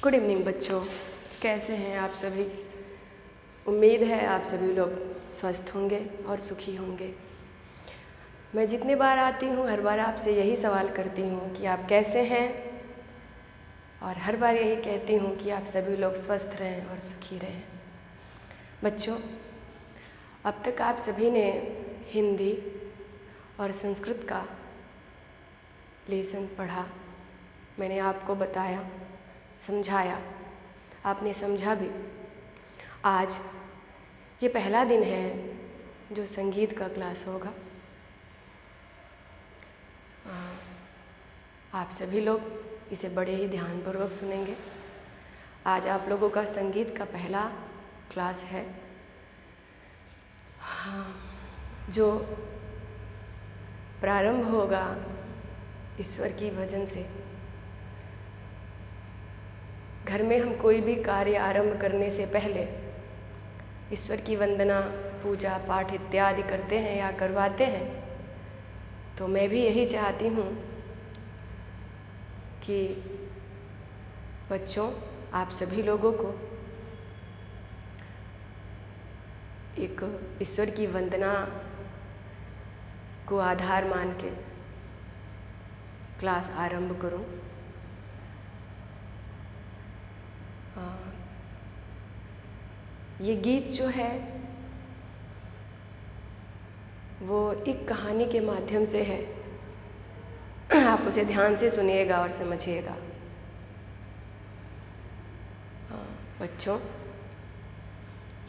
Good evening बच्चों, कैसे हैं आप सभी। उम्मीद है आप सभी लोग स्वस्थ होंगे और सुखी होंगे। मैं जितनी बार आती हूँ हर बार आपसे यही सवाल करती हूँ कि आप कैसे हैं, और हर बार यही कहती हूँ कि आप सभी लोग स्वस्थ रहें और सुखी रहें। बच्चों, अब तक आप सभी ने हिंदी और संस्कृत का लेसन पढ़ा। मैंने आपको बताया, समझाया, आपने समझा भी। आज ये पहला दिन है जो संगीत का क्लास होगा। आप सभी लोग इसे बड़े ही ध्यानपूर्वक सुनेंगे। आज आप लोगों का संगीत का पहला क्लास है, जो प्रारंभ होगा ईश्वर की भजन से। घर में हम कोई भी कार्य आरंभ करने से पहले ईश्वर की वंदना, पूजा पाठ इत्यादि करते हैं या करवाते हैं। तो मैं भी यही चाहती हूँ कि बच्चों, आप सभी लोगों को एक ईश्वर की वंदना को आधार मान के क्लास आरंभ करूँ। ये गीत जो है वो एक कहानी के माध्यम से है। आप उसे ध्यान से सुनिएगा और समझिएगा। बच्चों,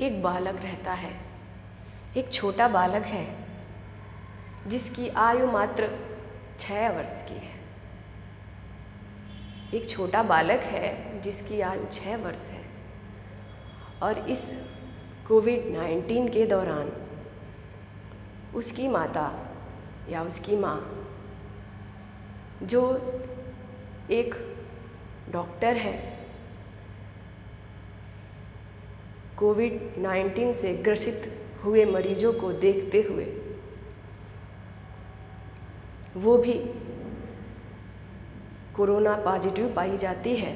एक बालक रहता है, एक छोटा बालक है जिसकी आयु मात्र 6 वर्ष की है। एक छोटा बालक है जिसकी आयु 6 वर्ष है, और इस कोविड-19 के दौरान उसकी माता या उसकी माँ, जो एक डॉक्टर है, कोविड-19 से ग्रसित हुए मरीजों को देखते हुए वो भी कोरोना पॉजिटिव पाई जाती है,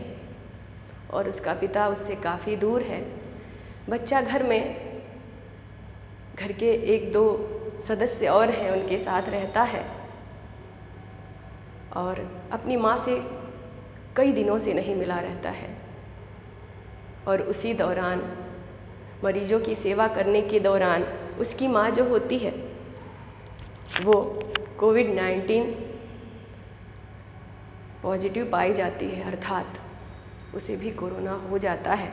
और उसका पिता उससे काफ़ी दूर है। बच्चा घर में, घर के 1-2 सदस्य और हैं, उनके साथ रहता है, और अपनी माँ से कई दिनों से नहीं मिला रहता है। और उसी दौरान, मरीजों की सेवा करने के दौरान, उसकी माँ जो होती है वो कोविड-19 पॉजिटिव पाई जाती है, अर्थात उसे भी कोरोना हो जाता है।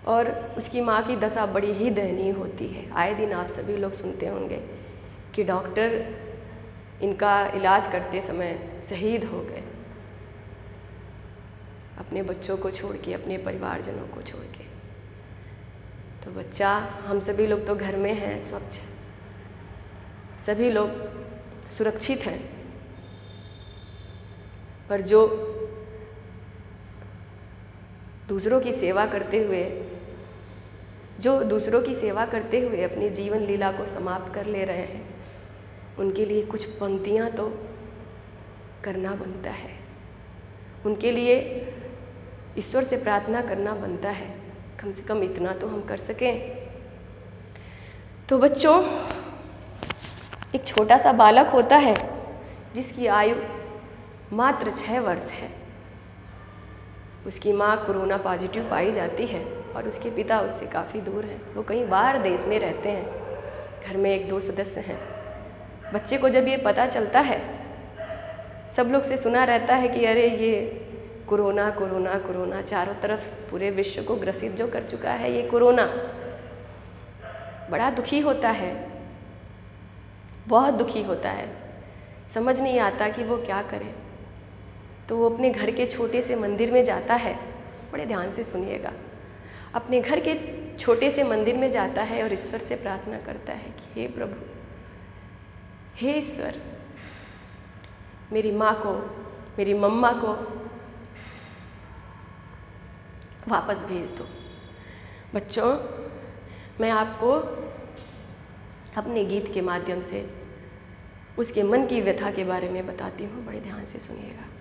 और उसकी माँ की दशा बड़ी ही दयनीय होती है। आए दिन आप सभी लोग सुनते होंगे कि डॉक्टर इनका इलाज करते समय शहीद हो गए, अपने बच्चों को छोड़ के, अपने परिवारजनों को छोड़ के। तो बच्चा, हम सभी लोग तो घर में हैं, स्वच्छ, सभी लोग सुरक्षित हैं, पर जो दूसरों की सेवा करते हुए अपनी जीवन लीला को समाप्त कर ले रहे हैं, उनके लिए कुछ पंक्तियाँ तो करना बनता है। उनके लिए ईश्वर से प्रार्थना करना बनता है। कम से कम इतना तो हम कर सकें। तो बच्चों, एक छोटा सा बालक होता है जिसकी आयु मात्र 6 वर्ष है। उसकी माँ कोरोना पॉजिटिव पाई जाती है, और उसके पिता उससे काफ़ी दूर हैं। वो कहीं बाहर देश में रहते हैं। घर में 1-2 सदस्य हैं। बच्चे को जब ये पता चलता है, सब लोग से सुना रहता है कि अरे ये कोरोना कोरोना कोरोना, चारों तरफ पूरे विश्व को ग्रसित जो कर चुका है ये कोरोना। बड़ा दुखी होता है, बहुत दुखी होता है। समझ नहीं आता कि वो क्या करे। तो वो अपने घर के छोटे से मंदिर में जाता है। बड़े ध्यान से सुनिएगा। अपने घर के छोटे से मंदिर में जाता है और ईश्वर से प्रार्थना करता है कि हे प्रभु, हे ईश्वर, मेरी माँ को, मेरी मम्मा को वापस भेज दो। बच्चों, मैं आपको अपने गीत के माध्यम से उसके मन की व्यथा के बारे में बताती हूँ। बड़े ध्यान से सुनिएगा।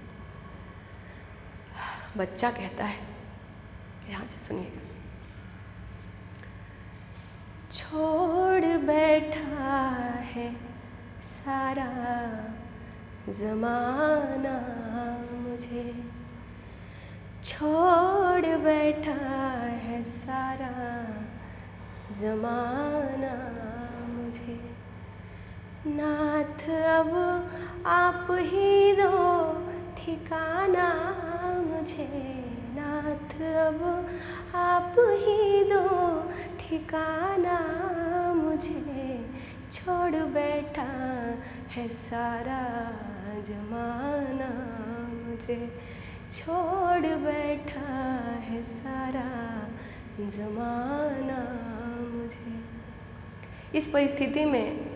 बच्चा कहता है, ध्यान से सुनिएगा। छोड़ बैठा है सारा ज़माना मुझे, छोड़ बैठा है सारा ज़माना मुझे। नाथ अब आप ही दो ठिकाना मुझे, नाथ अब आप ही दो ठिकाना मुझे। छोड़ बैठा है सारा ज़माना मुझे, छोड़ बैठा है सारा ज़माना मुझे। इस परिस्थिति में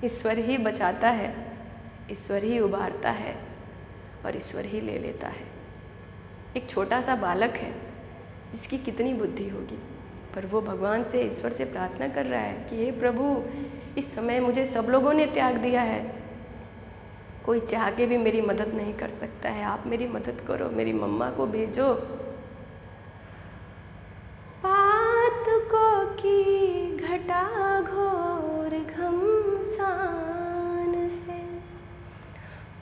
ईश्वर ही बचाता है, ईश्वर ही उबारता है और ईश्वर ही ले लेता है। एक छोटा सा बालक है जिसकी कितनी बुद्धि होगी, पर वो भगवान से, ईश्वर से प्रार्थना कर रहा है कि हे प्रभु, इस समय मुझे सब लोगों ने त्याग दिया है, कोई चाह के भी मेरी मदद नहीं कर सकता है, आप मेरी मदद करो, मेरी मम्मा को भेजो। पात को की घटा घोर घमसान है,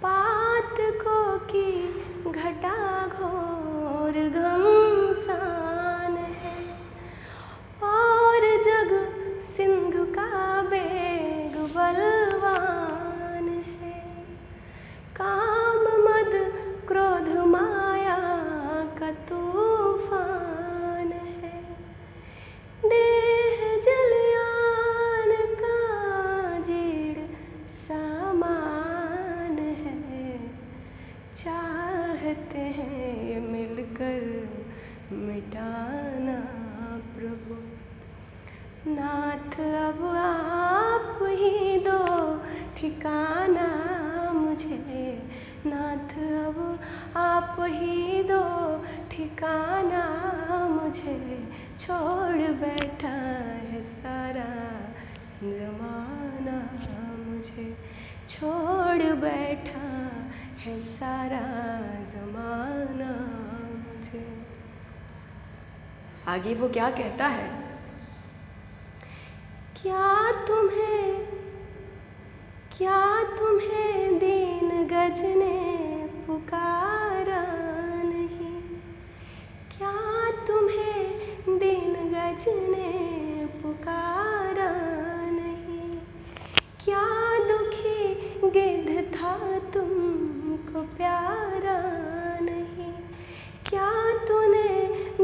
पात को की घटा घोर घमसान है, और जग सिंधु का बेग बलवान है। काम मद क्रोध माया का तूफान है, देह जलयान का जीर्ण सामान है। चाहते हैं मिलकर मिटाना प्रभु, नाथ अब आप ही दो ठिकाना मुझे, नाथ अब आप ही दो ठिकाना मुझे। छोड़ बैठा है सारा ज़माना मुझे, छोड़ बैठा है सारा ज़माना मुझे। आगे वो क्या कहता है, क्या तुम्हें दीन गज ने पुकारा नहीं, क्या तुम्हें दीन गज ने पुकारा नहीं। क्या दुखी गिद्ध था तुमको प्यारा नहीं, क्या तूने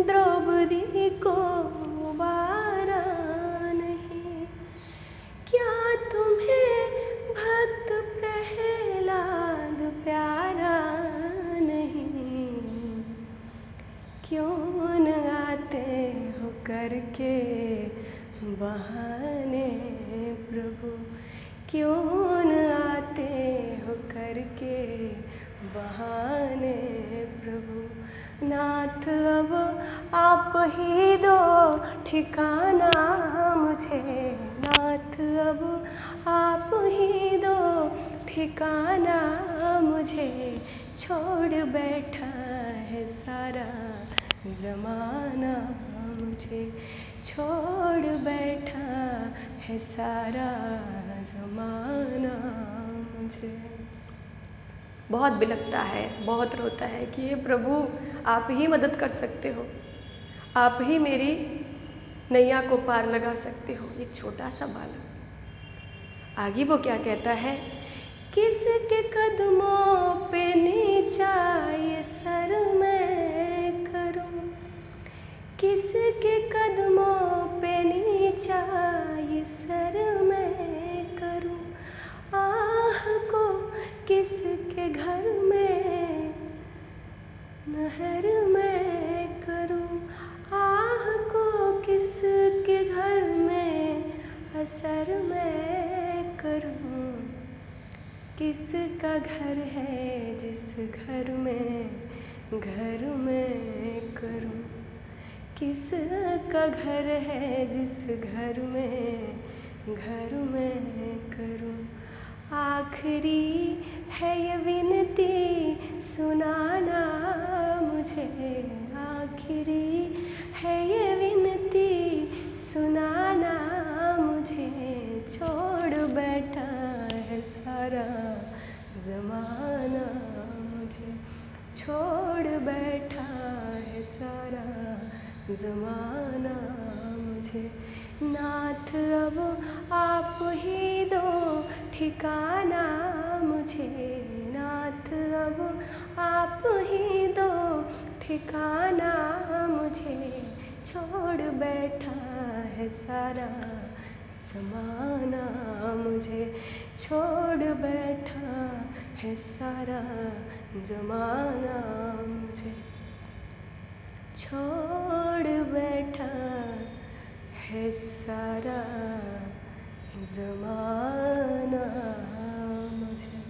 द्रौपदी को उबारा नहीं। क्या तुम्हें भक्त प्रहलाद प्यारा नहीं, क्यों न आते हो करके बहाने प्रभु, क्यों न आते हो करके बहाने प्रभु। नाथ अब आप ही दो ठिकाना मुझे, नाथ अब आप ही दो ठिकाना मुझे। छोड़ बैठा है सारा ज़माना मुझे, छोड़ बैठा है सारा ज़माना मुझे। बहुत बिलखता है, बहुत रोता है कि हे प्रभु, आप ही मदद कर सकते हो, आप ही मेरी नैया को पार लगा सकते हो। एक छोटा सा बालक। आगे वो क्या कहता है, किसके कदमों पे नीचा ये सर मैं करूं, किसके कदमों पे नीचा ये सर मैं करूं। आह को किसके घर में नहर में करूं, आह को किसके घर में असर में करूं। किसका घर है जिस घर में करूं, किसका घर है जिस घर में करूं। आखिरी है ये विनती सुनाना मुझे, ज़माना मुझे छोड़ बैठा है सारा ज़माना मुझे। नाथ अब आप ही दो ठिकाना मुझे, नाथ अब आप ही दो ठिकाना मुझे। छोड़ बैठा है सारा ज़माना मुझे, छोड़ बैठा है सारा ज़माना मुझे, छोड़ बैठा है सारा ज़माना मुझे।